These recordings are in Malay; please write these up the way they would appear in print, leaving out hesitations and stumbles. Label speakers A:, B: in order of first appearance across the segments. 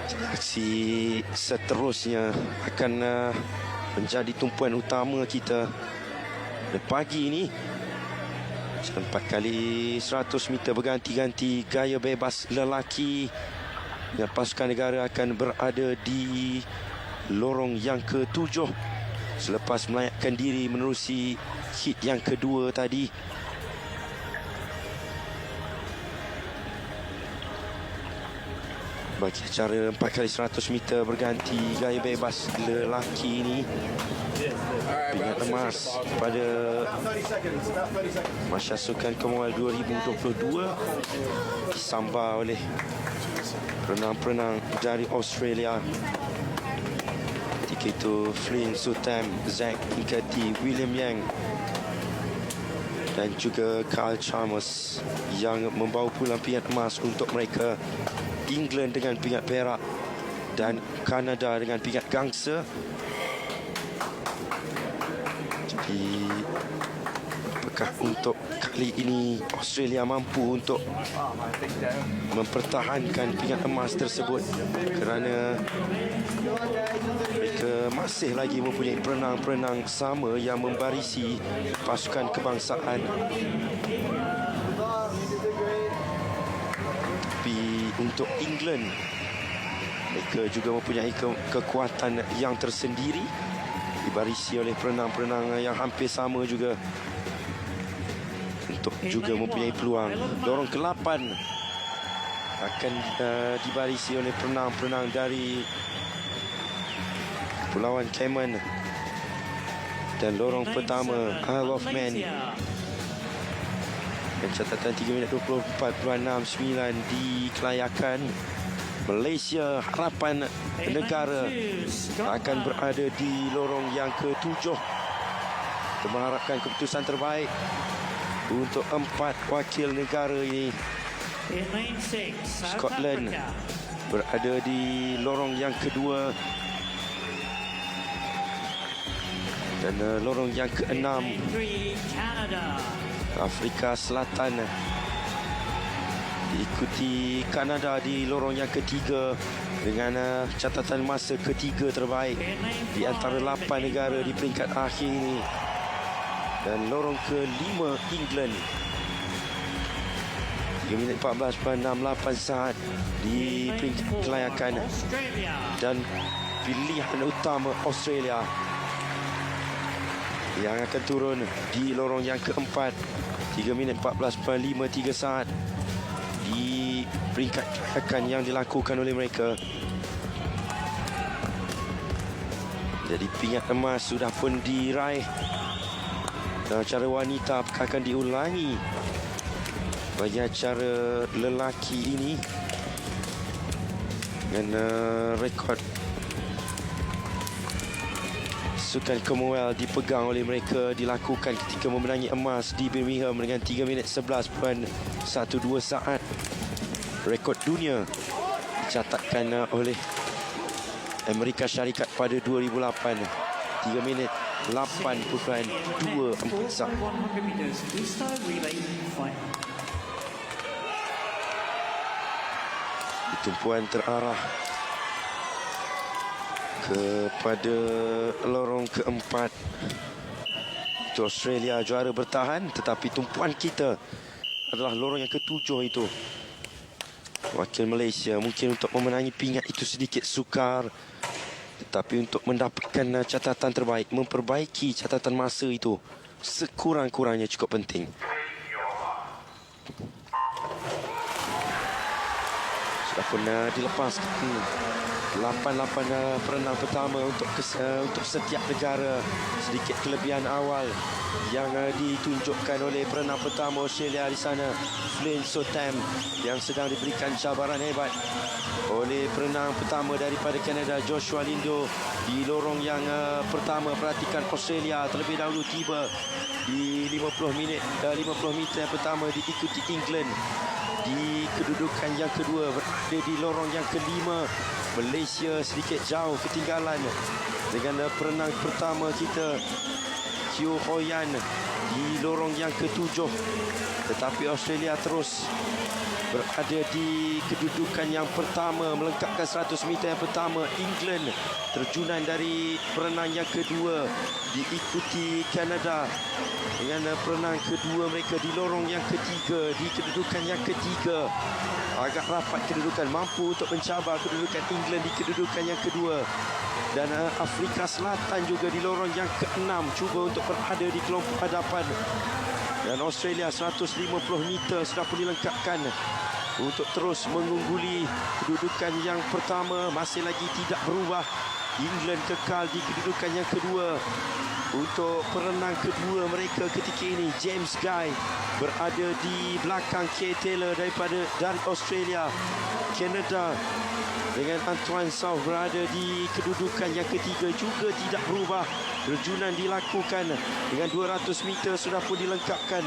A: Aksi seterusnya akan menjadi tumpuan utama kita pagi ini. 4 kali 100 meter berganti-ganti gaya bebas lelaki. Pasukan negara akan berada di lorong yang ke-7 selepas melayakkan diri menerusi hit yang kedua tadi. Bagi acara 4 kali 100 meter berganti gaya bebas lelaki ini, pingat emas pada Masyarakat Sukan Commonwealth 2022 disambar oleh perenang-perenang dari Australia. Ketika itu Flynn Sutam, Zach Nkati, William Yang dan juga Carl Chalmers yang membawa pulang pingat emas untuk mereka. England dengan pingat perak dan Kanada dengan pingat gangsa. Jadi apakah untuk kali ini Australia mampu untuk mempertahankan pingat emas tersebut, kerana mereka masih lagi mempunyai perenang-perenang sama yang membarisi pasukan kebangsaan. Untuk England, mereka juga mempunyai kekuatan yang tersendiri, dibarisi oleh perenang-perenang yang hampir sama juga, untuk juga mempunyai peluang. Lorong ke-8 akan dibarisi oleh perenang-perenang dari Kepulauan Cayman, dan lorong pertama Isle of Man dan catatan 3 minit 24.69 di kelayakan. Malaysia Harapan Negara akan berada di lorong yang ke-7. Kita mengharapkan keputusan terbaik untuk 4 wakil negara ini. Scotland berada di lorong yang kedua, dan lorong yang ke-6 Afrika Selatan diikuti Kanada di lorong yang ketiga dengan catatan masa ketiga terbaik di antara 8 negara di peringkat akhir ini. Dan lorong ke-5 England 3 minit 14.68 saat di peringkat kelayakan, dan pilihan utama Australia yang akan turun di lorong yang keempat 3 minit 14.53 saat di peringkat kelayakan yang dilakukan oleh mereka. Jadi pingat emas sudah pun diraih. Dan acara wanita akan diulangi bagi acara lelaki ini dengan rekod Sukan Commonwealth dipegang oleh mereka dilakukan ketika memenangi emas di Birmingham dengan 3 minit 11.12 saat. Rekod dunia dicatatkan oleh Amerika Syarikat pada 2008, 3 minit 8.24 saat. Tumpuan terarah kepada lorong keempat. Itu Australia juara bertahan, tetapi tumpuan kita adalah lorong yang ke-7 itu. Wakil Malaysia mungkin untuk memenangi pingat itu sedikit sukar, tetapi untuk mendapatkan catatan terbaik, memperbaiki catatan masa itu sekurang-kurangnya cukup penting. Sudah pun dilepaskan 8 perenang pertama untuk setiap negara. Sedikit kelebihan awal yang ditunjukkan oleh perenang pertama Australia di sana, Flynn Sutam, yang sedang diberikan cabaran hebat oleh perenang pertama daripada Kanada, Joshua Lindo, di lorong yang pertama. Perhatikan Australia terlebih dahulu tiba di 50 meter yang pertama, diikuti England di kedudukan yang kedua, berada di lorong yang kelima. Malaysia sedikit jauh ketinggalan dengan perenang pertama kita, Teo Hoyan di lorong yang ketujuh. Tetapi Australia terus berada di kedudukan yang pertama, melengkapkan 100 meter yang pertama. England terjunan dari perenang yang kedua, diikuti Kanada dengan perenang kedua mereka di lorong yang ketiga, di kedudukan yang ketiga. Agak rapat kedudukan, mampu untuk mencabar kedudukan England di kedudukan yang kedua. Dan Afrika Selatan juga di lorong yang keenam, cuba untuk berada di kelompok hadapan. Dan Australia 150 meter sudah pun dilengkapkan untuk terus mengungguli kedudukan yang pertama. Masih lagi tidak berubah. England kekal di kedudukan yang kedua. Untuk perenang kedua mereka ketika ini, James Guy berada di belakang Kay Taylor dari Australia. Canada dengan Antoine South berada di kedudukan yang ketiga, juga tidak berubah. Terjunan dilakukan dengan 200 meter sudah pun dilengkapkan.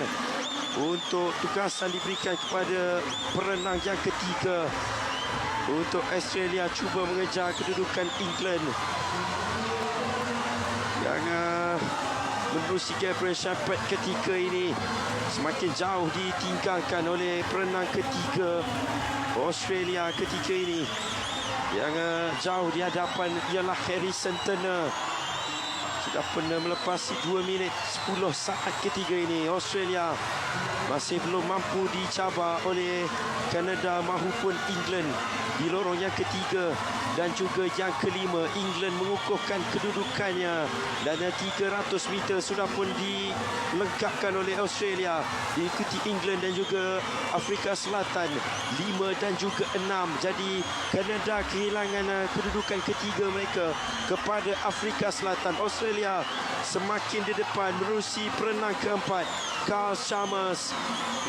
A: Untuk tugasan diberikan kepada perenang yang ketiga. Untuk Australia cuba mengejar kedudukan England yang menerusi Gabriel Shepherd ketika ini semakin jauh ditinggalkan oleh perenang ketiga Australia ketika ini. Yang jauh di hadapan ialah Harrison Turner. Sudah pernah melepasi 2 minit 10 saat ketiga ini. Australia masih belum mampu dicabar oleh Kanada maupun England di lorong yang ketiga dan juga yang kelima. England mengukuhkan kedudukannya dan 300 meter sudah pun dilengkapkan oleh Australia, diikuti England dan juga Afrika Selatan 5 dan juga 6. Jadi Kanada kehilangan kedudukan ketiga mereka kepada Afrika Selatan. Australia semakin di depan menerusi perenang keempat, Carl Chalmers,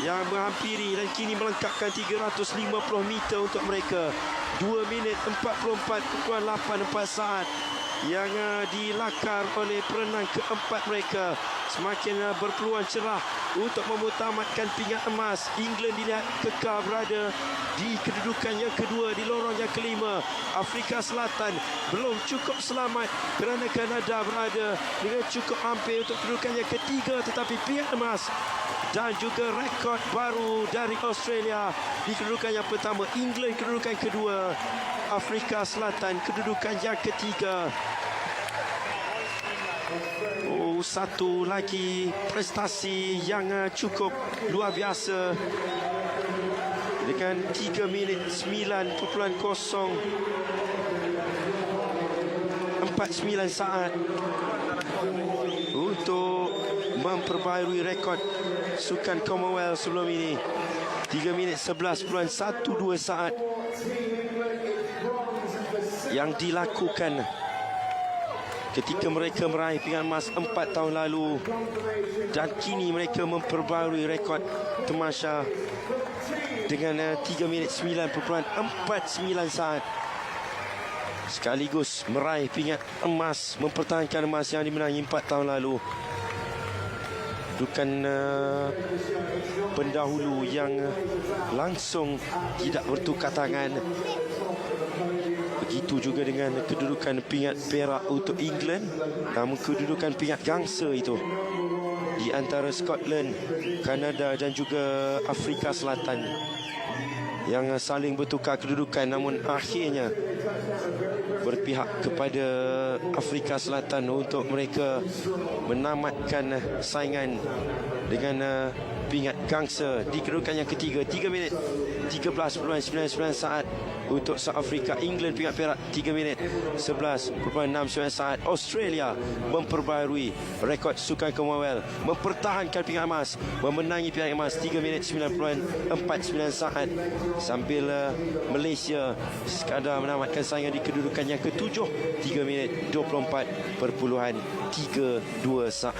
A: yang menghampiri dan kini melengkapkan 350 meter untuk mereka. 2 minit 44.84 saat yang dilakar oleh perenang keempat mereka. Semakin berpeluang cerah untuk memutamatkan pingat emas. England dilihat kekal berada di kedudukan yang kedua di lorong yang kelima. Afrika Selatan belum cukup selamat kerana Kanada berada dengan cukup hampir untuk kedudukan yang ketiga, tetapi pingat emas dan juga rekod baru dari Australia di kedudukan yang pertama. England kedudukan kedua, Afrika Selatan kedudukan yang ketiga. Satu lagi prestasi yang cukup luar biasa dengan 3 minit 9.049 saat untuk memperbaharui rekod Sukan Commonwealth sebelum ini. 3 minit 11.12 saat yang dilakukan ketika mereka meraih pingat emas 4 tahun lalu, dan kini mereka memperbaharui rekod Temasya dengan 3 minit 9.49 saat, sekaligus meraih pingat emas, mempertahankan emas yang dimenangi 4 tahun lalu. Bukan pendahulu yang langsung tidak bertukar tangan. Begitu juga dengan kedudukan pingat perak untuk England, namun kedudukan pingat gangsa itu di antara Scotland, Kanada dan juga Afrika Selatan yang saling bertukar kedudukan, namun akhirnya berpihak kepada Afrika Selatan untuk mereka menamatkan saingan dengan pingat gangsa di kedudukan yang ketiga. 3 minit 13.99 saat untuk South Africa. England pingat perak 3 minit 11.69 saat. Australia memperbaharui rekod Sukan Commonwealth, mempertahankan pingat emas, memenangi pingat emas 3 minit 9.49 saat, sambil Malaysia sekadar menamatkan saingan di kedudukan yang ketujuh 3 minit 24.32 saat.